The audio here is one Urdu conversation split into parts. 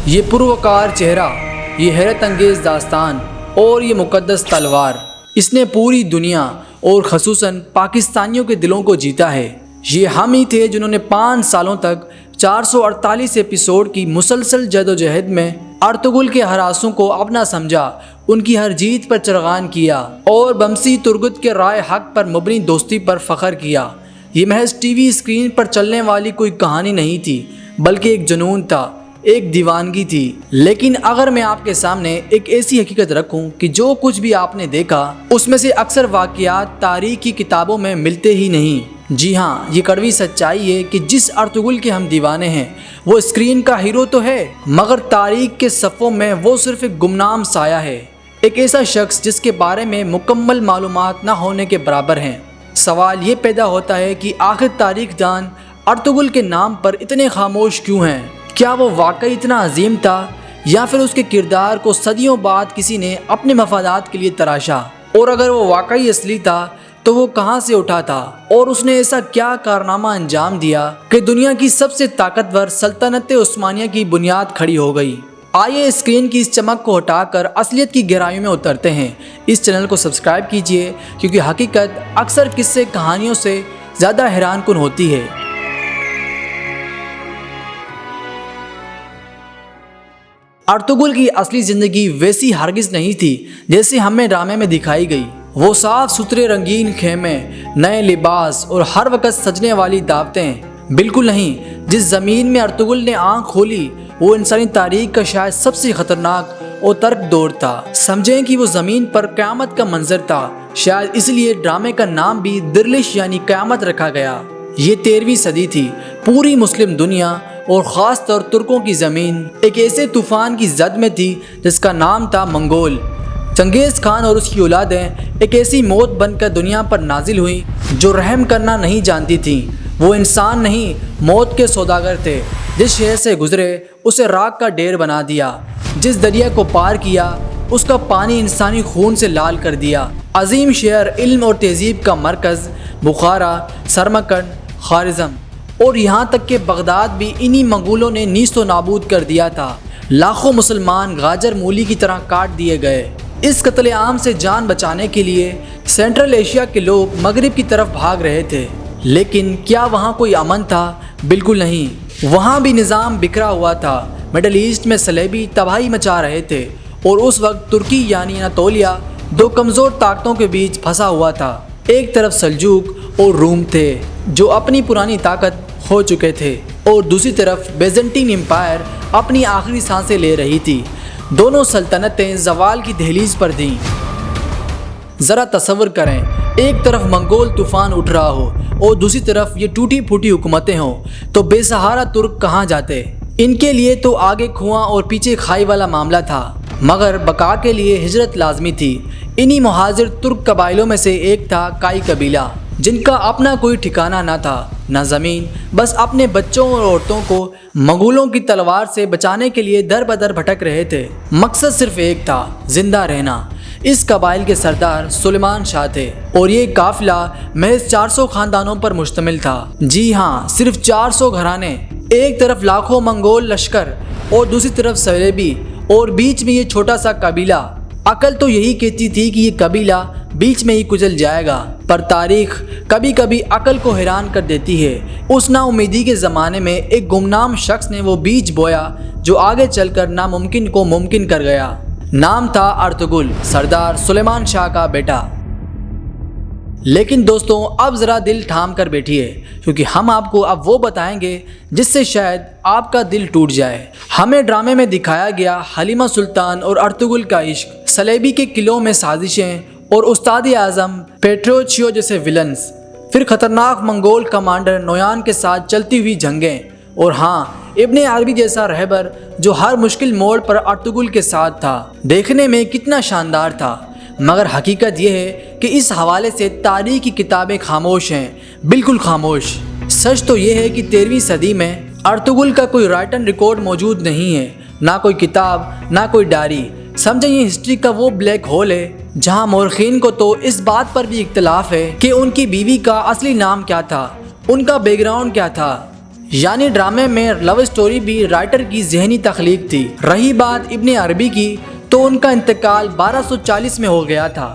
یہ پروکار چہرہ، یہ حیرت انگیز داستان اور یہ مقدس تلوار، اس نے پوری دنیا اور خصوصاً پاکستانیوں کے دلوں کو جیتا ہے۔ یہ ہم ہی تھے جنہوں نے 5 سالوں تک 448 ایپیسوڈ کی مسلسل جدوجہد میں ارطغرل کے ہراسوں کو اپنا سمجھا، ان کی ہر جیت پر چرغان کیا اور بمسی ترگت کے رائے حق پر مبنی دوستی پر فخر کیا۔ یہ محض ٹی وی اسکرین پر چلنے والی کوئی کہانی نہیں تھی، بلکہ ایک جنون تھا، ایک دیوانگی تھی۔ لیکن اگر میں آپ کے سامنے ایک ایسی حقیقت رکھوں کہ جو کچھ بھی آپ نے دیکھا اس میں سے اکثر واقعات تاریخ کی کتابوں میں ملتے ہی نہیں۔ جی ہاں، یہ کڑوی سچائی ہے کہ جس ارطغرل کے ہم دیوانے ہیں وہ اسکرین کا ہیرو تو ہے، مگر تاریخ کے صفوں میں وہ صرف ایک گمنام سایہ ہے، ایک ایسا شخص جس کے بارے میں مکمل معلومات نہ ہونے کے برابر ہیں۔ سوال یہ پیدا ہوتا ہے کہ آخر تاریخ دان ارطغرل کے نام پر اتنے خاموش کیوں ہیں؟ کیا وہ واقعی اتنا عظیم تھا یا پھر اس کے کردار کو صدیوں بعد کسی نے اپنے مفادات کے لیے تراشا؟ اور اگر وہ واقعی اصلی تھا تو وہ کہاں سے اٹھا تھا اور اس نے ایسا کیا کارنامہ انجام دیا کہ دنیا کی سب سے طاقتور سلطنت عثمانیہ کی بنیاد کھڑی ہو گئی؟ آئیے اسکرین کی اس چمک کو ہٹا کر اصلیت کی گہرائیوں میں اترتے ہیں۔ اس چینل کو سبسکرائب کیجئے کیونکہ حقیقت اکثر قصے کہانیوں سے زیادہ حیران کن ہوتی ہے۔ ارطغرل کی اصلی زندگی ویسی ہرگز نہیں تھی جیسے ہمیں ڈرامے میں دکھائی گئی۔ وہ صاف ستھرے رنگین خیمے، نئے لباس اور ہر وقت سجنے والی دعوتیں بالکل نہیں۔ جس زمین میں ارطغرل نے آنکھ کھولی وہ انسانی تاریخ کا شاید سب سے خطرناک اور ترک دور تھا۔ سمجھیں کہ وہ زمین پر قیامت کا منظر تھا، شاید اس لیے ڈرامے کا نام بھی درلش یعنی قیامت رکھا گیا۔ یہ 13ویں صدی تھی۔ پوری مسلم دنیا اور خاص طور ترکوں کی زمین ایک ایسے طوفان کی زد میں تھی جس کا نام تھا منگول۔ چنگیز خان اور اس کی اولادیں ایک ایسی موت بن کر دنیا پر نازل ہوئیں جو رحم کرنا نہیں جانتی تھیں۔ وہ انسان نہیں، موت کے سوداگر تھے۔ جس شہر سے گزرے اسے راکھ کا ڈھیر بنا دیا، جس دریا کو پار کیا اس کا پانی انسانی خون سے لال کر دیا۔ عظیم شہر، علم اور تہذیب کا مرکز، بخارا، سرمکند، خوارزم اور یہاں تک کہ بغداد بھی انہی منگولوں نے نیست و نابود کر دیا تھا۔ لاکھوں مسلمان غاجر مولی کی طرح کاٹ دیے گئے۔ اس قتل عام سے جان بچانے کے لیے سینٹرل ایشیا کے لوگ مغرب کی طرف بھاگ رہے تھے۔ لیکن کیا وہاں کوئی امن تھا؟ بالکل نہیں۔ وہاں بھی نظام بکھرا ہوا تھا۔ مڈل ایسٹ میں صلیبی تباہی مچا رہے تھے اور اس وقت ترکی یعنی اناطولیہ 2 کمزور طاقتوں کے بیچ پھنسا ہوا تھا۔ ایک طرف سلجوق اور روم تھے جو اپنی پرانی طاقت ہو چکے تھے اور دوسری طرف بیزنٹین امپائر اپنی آخری سانسیں لے رہی تھی۔ دونوں سلطنتیں زوال کی دہلیز پر تھیں۔ ذرا تصور کریں، ایک طرف منگول طوفان اٹھ رہا ہو اور دوسری طرف یہ ٹوٹی پھوٹی حکومتیں ہوں تو بے سہارا ترک کہاں جاتے؟ ان کے لیے تو آگے کنواں اور پیچھے کھائی والا معاملہ تھا، مگر بقا کے لیے ہجرت لازمی تھی۔ انہی مہاجر ترک قبائلوں میں سے ایک تھا کائی قبیلہ، جن کا اپنا کوئی ٹھکانہ نہ تھا، نہ زمین، بس اپنے بچوں اور عورتوں کو مغولوں کی تلوار سے بچانے کے لیے در بدر بھٹک رہے تھے۔ مقصد صرف ایک تھا، زندہ رہنا۔ اس قبائل کے سردار سلیمان شاہ تھے اور یہ قافلہ محض 400 خاندانوں پر مشتمل تھا۔ جی ہاں، صرف 400 گھرانے۔ ایک طرف لاکھوں منگول لشکر اور دوسری طرف صلیبی اور بیچ میں یہ چھوٹا سا قبیلہ۔ عقل تو یہی کہتی تھی کہ یہ قبیلہ بیچ میں ہی کچل جائے گا، پر تاریخ کبھی کبھی عقل کو حیران کر دیتی ہے۔ اس نا امیدی کے زمانے میں ایک گمنام شخص نے وہ بیج بویا جو آگے چل کر ناممکن کو ممکن کر گیا۔ نام تھا ارطغرل، سردار سلیمان شاہ کا بیٹا۔ لیکن دوستوں، اب ذرا دل تھام کر بیٹھیے کیونکہ ہم آپ کو اب وہ بتائیں گے جس سے شاید آپ کا دل ٹوٹ جائے۔ ہمیں ڈرامے میں دکھایا گیا حلیمہ سلطان اور ارطغرل کا عشق، صلیبی کے قلعوں میں سازشیں اور استاد اعظم پیٹروچیو جیسے ولنز، پھر خطرناک منگول کمانڈر نویان کے ساتھ چلتی ہوئی جنگیں، اور ہاں، ابن عربی جیسا رہبر جو ہر مشکل موڑ پر ارطغرل کے ساتھ تھا۔ دیکھنے میں کتنا شاندار تھا، مگر حقیقت یہ ہے کہ اس حوالے سے تاریخ کی کتابیں خاموش ہیں، بالکل خاموش۔ سچ تو یہ ہے کہ 13ویں صدی میں ارطغرل کا کوئی رائٹن ریکارڈ موجود نہیں ہے، نہ کوئی کتاب، نہ کوئی ڈائری۔ سمجھیں، یہ ہسٹری کا وہ بلیک ہول ہے جہاں مورخین کو تو اس بات پر بھی اختلاف ہے کہ ان کی بیوی کا اصلی نام کیا تھا، ان کا بیک گراؤنڈ کیا تھا۔ یعنی ڈرامے میں لو اسٹوری بھی رائٹر کی ذہنی تخلیق تھی۔ رہی بات ابن عربی کی تو ان کا انتقال 1240 میں ہو گیا تھا،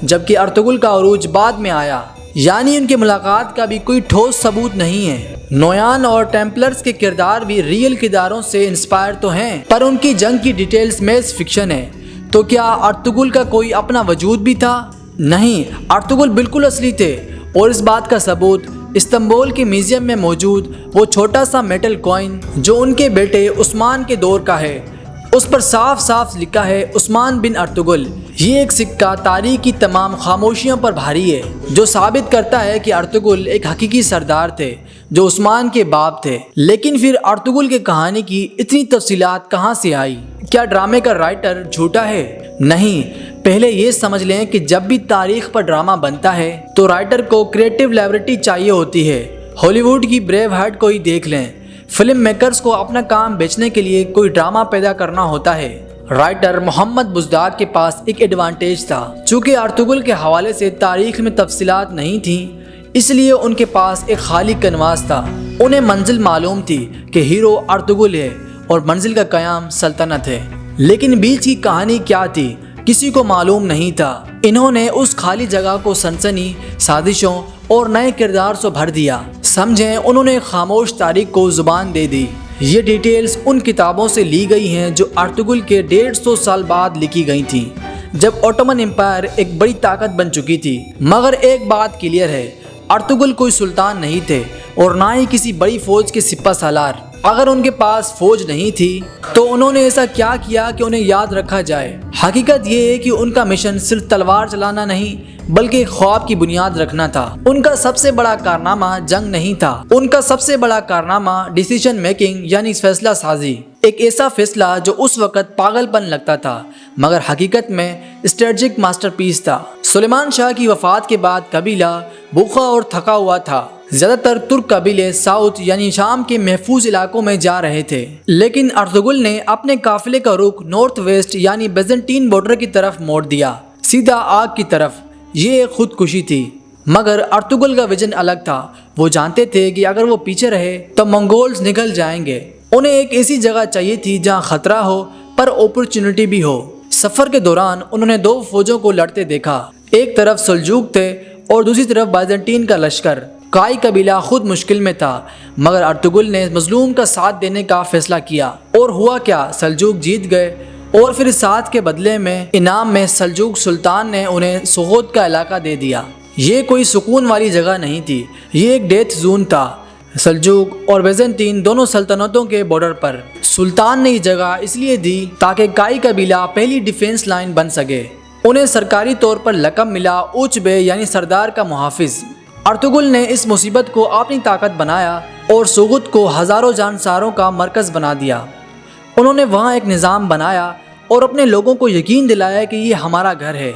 جبکہ ارطغرل کا عروج بعد میں آیا، یعنی ان کی ملاقات کا بھی کوئی ٹھوس ثبوت نہیں ہے۔ نویان اور ٹیمپلرز کے کردار بھی ریئل کرداروں سے انسپائر تو ہیں، پر ان کی جنگ کی ڈیٹیلز میز فکشن ہے۔ تو کیا ارطغرل کا کوئی اپنا وجود بھی تھا؟ نہیں، ارطغرل بالکل اصلی تھے، اور اس بات کا ثبوت استنبول کے میوزیم میں موجود وہ چھوٹا سا میٹل کوئن جو ان کے بیٹے عثمان کے دور کا ہے، اس پر صاف صاف لکھا ہے عثمان بن ارطغرل۔ یہ ایک سکہ تاریخ کی تمام خاموشیوں پر بھاری ہے، جو ثابت کرتا ہے کہ ارطغرل ایک حقیقی سردار تھے جو عثمان کے باپ تھے۔ لیکن پھر ارطغرل کی کہانی کی اتنی تفصیلات کہاں سے آئی؟ کیا ڈرامے کا رائٹر جھوٹا ہے؟ نہیں، پہلے یہ سمجھ لیں کہ جب بھی تاریخ پر ڈرامہ بنتا ہے تو رائٹر کو کریٹو لیبرٹی چاہیے ہوتی ہے۔ ہالی ووڈ کی بریو ہارٹ کو ہی دیکھ لیں، فلم میکرز کو اپنا کام بیچنے کے لیے کوئی ڈرامہ پیدا کرنا ہوتا ہے۔ رائٹر محمد بزدار کے پاس ایک ایڈوانٹیج تھا، چونکہ ارطغرل کے حوالے سے تاریخ میں تفصیلات نہیں تھیں، اس لیے ان کے پاس ایک خالی کنواس تھا۔ انہیں منزل معلوم تھی کہ ہیرو ارطغرل ہے اور منزل کا قیام سلطنت ہے، لیکن بیچ کی کہانی کیا تھی کسی کو معلوم نہیں تھا۔ انہوں نے اس خالی جگہ کو سنسنی، سازشوں اور نئے کردار سے بھر دیا۔ سمجھیں، انہوں نے خاموش تاریخ کو زبان دے دی۔ یہ ڈیٹیلز ان کتابوں سے لی گئی ہیں جو ارطغرل کے 150 سال بعد لکھی گئی تھیں، جب اوٹومن امپائر ایک بڑی طاقت بن چکی تھی۔ مگر ایک بات کلیئر ہے، ارطغرل کوئی سلطان نہیں تھے اور نہ ہی کسی بڑی فوج کے سپہ سالار۔ اگر ان کے پاس فوج نہیں تھی تو انہوں نے ایسا کیا کیا کہ انہیں یاد رکھا جائے؟ حقیقت یہ ہے کہ ان کا مشن صرف تلوار چلانا نہیں بلکہ ایک خواب کی بنیاد رکھنا تھا۔ ان کا سب سے بڑا کارنامہ جنگ نہیں تھا، ان کا سب سے بڑا کارنامہ ڈیسیژن میکنگ یعنی فیصلہ سازی، ایک ایسا فیصلہ جو اس وقت پاگل پن لگتا تھا مگر حقیقت میں اسٹریٹجک ماسٹر پیس تھا۔ سلیمان شاہ کی وفات کے بعد قبیلہ بھوکا اور تھکا ہوا تھا۔ زیادہ تر ترک قبیلے ساؤتھ یعنی شام کے محفوظ علاقوں میں جا رہے تھے، لیکن ارطغرل نے اپنے قافلے کا رخ نارتھ ویسٹ یعنی بیزنٹین بارڈر کی طرف موڑ دیا، سیدھا آگ کی طرف۔ یہ ایک خودکشی تھی، مگر ارطغرل کا ویژن الگ تھا۔ وہ جانتے تھے کہ اگر وہ پیچھے رہے تو منگولز نگل جائیں گے۔ انہیں ایک ایسی جگہ چاہیے تھی جہاں خطرہ ہو پر اپرچونٹی بھی ہو۔ سفر کے دوران انہوں نے دو فوجوں کو لڑتے دیکھا، ایک طرف سلجوق تھے اور دوسری طرف بیزنٹین کا لشکر۔ کائی قبیلہ خود مشکل میں تھا مگر ارطغرل نے مظلوم کا ساتھ دینے کا فیصلہ کیا، اور ہوا کیا؟ سلجوق جیت گئے، اور پھر اس ساتھ کے بدلے میں انعام میں سلجوق سلطان نے انہیں سغوت کا علاقہ دے دیا۔ یہ کوئی سکون والی جگہ نہیں تھی، یہ ایک ڈیتھ زون تھا۔ سلجوق اور بیزنٹین دونوں سلطنتوں کے بارڈر پر۔ سلطان نے یہ جگہ اس لیے دی تاکہ کائی قبیلہ پہلی ڈیفینس لائن بن سکے۔ انہیں سرکاری طور پر لقب ملا اوچ بے یعنی سردار کا محافظ۔ ارطغرل نے اس مصیبت کو اپنی طاقت بنایا اور سغوت کو ہزاروں جانساروں کا مرکز بنا دیا۔ انہوں نے وہاں ایک نظام بنایا اور اپنے لوگوں کو یقین دلایا کہ یہ ہمارا گھر ہے۔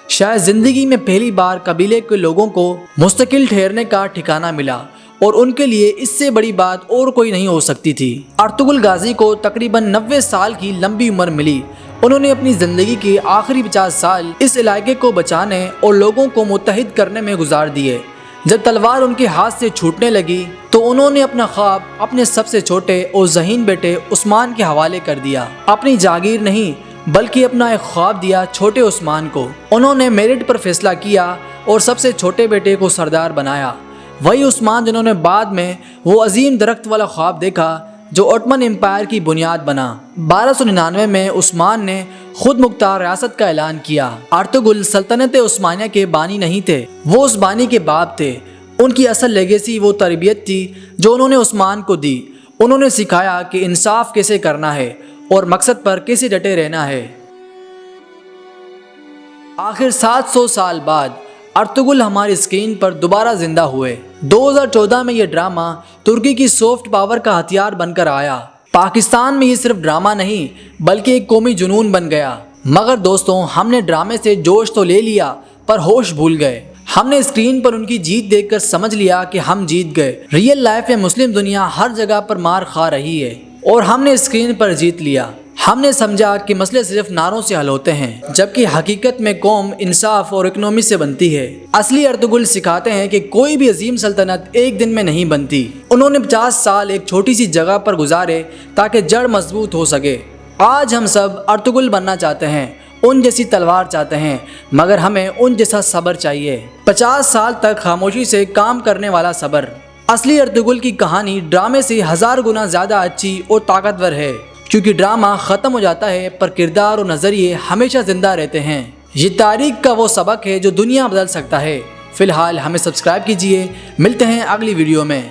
شاید زندگی میں پہلی بار قبیلے کے لوگوں کو مستقل ٹھہرنے کا ٹھکانہ ملا، اور ان کے لیے اس سے بڑی بات اور کوئی نہیں ہو سکتی تھی۔ ارطغرل غازی کو تقریباً 90 سال کی لمبی عمر ملی۔ انہوں نے اپنی زندگی کے آخری 50 سال اس علاقے کو بچانے اور لوگوں کو متحد کرنے میں گزار دیے۔ جب تلوار ان کے ہاتھ سے چھوٹنے لگی تو انہوں نے اپنا خواب اپنے سب سے چھوٹے اور ذہین بیٹے عثمان کے حوالے کر دیا۔ اپنی جاگیر نہیں بلکہ اپنا ایک خواب دیا چھوٹے عثمان کو۔ انہوں نے میرٹ پر فیصلہ کیا اور سب سے چھوٹے بیٹے کو سردار بنایا۔ وہی عثمان جنہوں نے بعد میں وہ عظیم درخت والا خواب دیکھا جو اوٹمن امپائر کی بنیاد بنا۔ 1299 میں عثمان نے خود مختار ریاست کا اعلان کیا۔ ارطغرل سلطنت عثمانیہ کے بانی نہیں تھے، وہ اس بانی کے باپ تھے۔ ان کی اصل لیگیسی وہ تربیت تھی جو انہوں نے عثمان کو دی۔ انہوں نے سکھایا کہ انصاف کیسے کرنا ہے اور مقصد پر کیسے ڈٹے رہنا ہے۔ آخر 700 سال بعد ارطغرل ہماری اسکرین پر دوبارہ زندہ ہوئے۔ 2014 میں یہ ڈرامہ ترکی کی سافٹ پاور کا ہتھیار بن کر آیا۔ پاکستان میں یہ صرف ڈرامہ نہیں بلکہ ایک قومی جنون بن گیا۔ مگر دوستوں، ہم نے ڈرامے سے جوش تو لے لیا پر ہوش بھول گئے۔ ہم نے اسکرین پر ان کی جیت دیکھ کر سمجھ لیا کہ ہم جیت گئے۔ ریئل لائف میں مسلم دنیا ہر جگہ پر مار کھا رہی ہے اور ہم نے اسکرین پر جیت لیا۔ ہم نے سمجھا کہ مسئلے صرف نعروں سے حل ہوتے ہیں، جبکہ حقیقت میں قوم انصاف اور اکنومی سے بنتی ہے۔ اصلی ارطغرل سکھاتے ہیں کہ کوئی بھی عظیم سلطنت ایک دن میں نہیں بنتی۔ انہوں نے 50 سال ایک چھوٹی سی جگہ پر گزارے تاکہ جڑ مضبوط ہو سکے۔ آج ہم سب ارطغرل بننا چاہتے ہیں، ان جیسی تلوار چاہتے ہیں، مگر ہمیں ان جیسا صبر چاہیے۔ 50 سال تک خاموشی سے کام کرنے والا صبر۔ اصلی ارطغرل کی کہانی ڈرامے سے 1000 گنا زیادہ اچھی اور طاقتور ہے، کیونکہ ڈرامہ ختم ہو جاتا ہے پر کردار اور نظریے ہمیشہ زندہ رہتے ہیں۔ یہ تاریخ کا وہ سبق ہے جو دنیا بدل سکتا ہے۔ فی الحال ہمیں سبسکرائب کیجئے، ملتے ہیں اگلی ویڈیو میں۔